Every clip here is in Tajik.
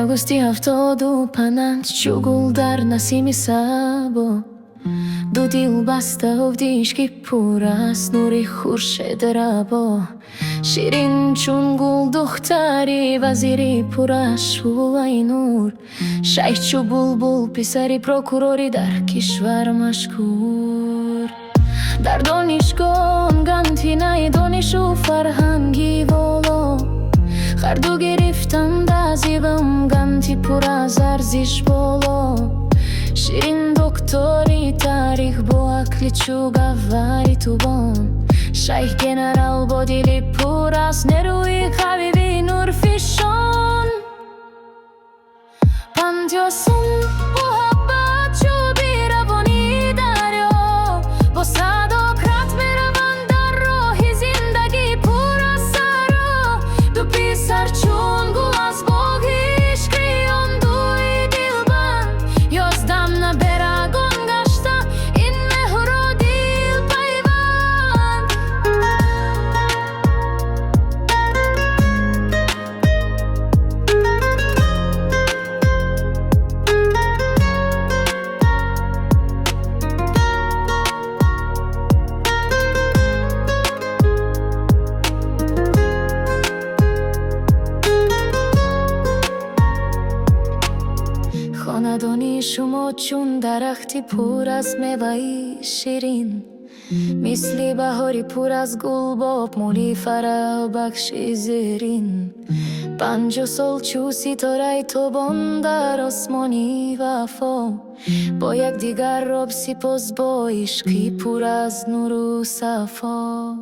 در آغوستی 75 شغل در نسیم سبا دو دیل بسته و دیشکی پر از نوری خورشید ربا شیرین چون گل دختری وزیری پر از شعله نور شیخ چو بلبل پسری پروکوروری در کشور مشهور در دانشگاه گنتینه دانش و فرهنگی والا خردو گرفتند از ایوم گنتی پر از ارزش بالا شیرین دکتری تاریخ با عقل چو گوهری توبان شیخ گنرال با دلی پر از نیروی قوی نور فشان پنجاسون محبت چو بیروانی دریا با صداقت میروند در راه زندگی پر از سرا دو پسر چون گل از باغ عشقی آن دوی دلبند یازدم نبرگان گشته این مهر و دل پیوند خاندانی شما چون درختی پر از میوه شیرین مثل بهاری پر از گل باب مولی فرح بخش زرین 50 سال چو ستاره تابان در آسمانی وفا با یک دیگر رب سپاس با عشقی پر از نور و صفا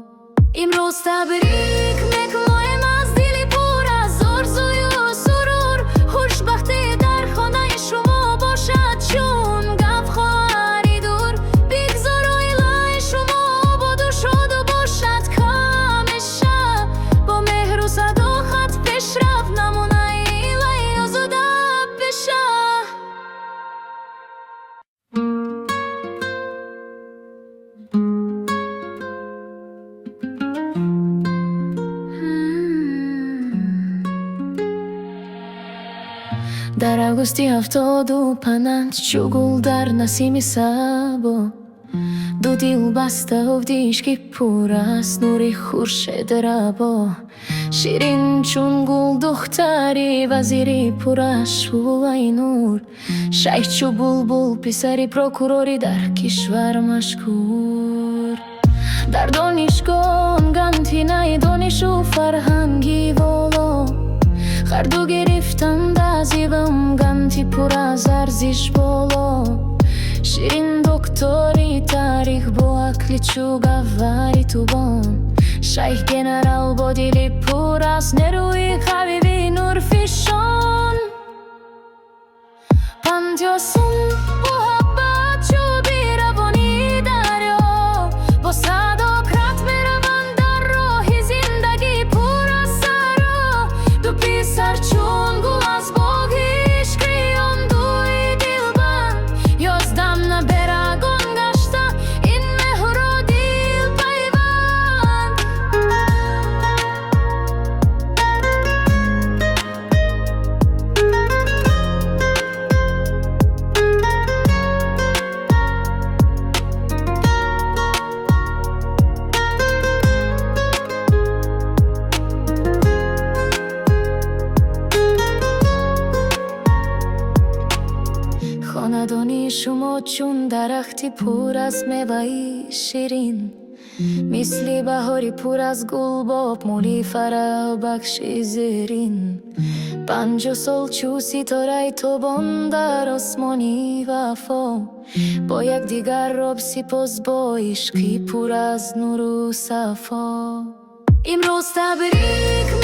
امروز تبریک میکنیم از دلی پر از آرزوی و سرور خوشبختی در خانه شما باشد چون گپ خواهری دور بگذار عائله شما آباد و شاد و باشد که همیشه با مهر و صداقت پیشرفت نمونه عائله آزاده بشه در آغوستی 75 شغل در نسیم سبا دو دیل بسته و دیشکی پر از نوری خورشید ربا شیرین چون گل دختری وزیری پر از شعله نور شیخ چو بلبل پسری پروکوروری در کشور مشهور در دانشگاه گنتینه دانش و فرهنگی والا خردو گرفتند از ایوم گنتی پر از ارزش بالا شیرین دکتری تاریخ با عقل چو گوهری توبان شیخ گنرال با دلی پر از نیروی قوی نور فشان پنجاسون محبت چو بیروانی دریا با صداقت میروند در راه زندگی پر از سرا دو پسر چون گل از باغ عشقی آن دوی دلبند یازدم نبرگان گشته این مهر و دل پیوند خاندانی شما چون درختی پر از میوه شیرین مثل بهاری پر از گل باب مولی فرح بخش زرین 50 سال چو ستاره تابان در آسمانی وفا با یک دیگر رب سپاس با عشقی پر از نور و صفا امروز تبریک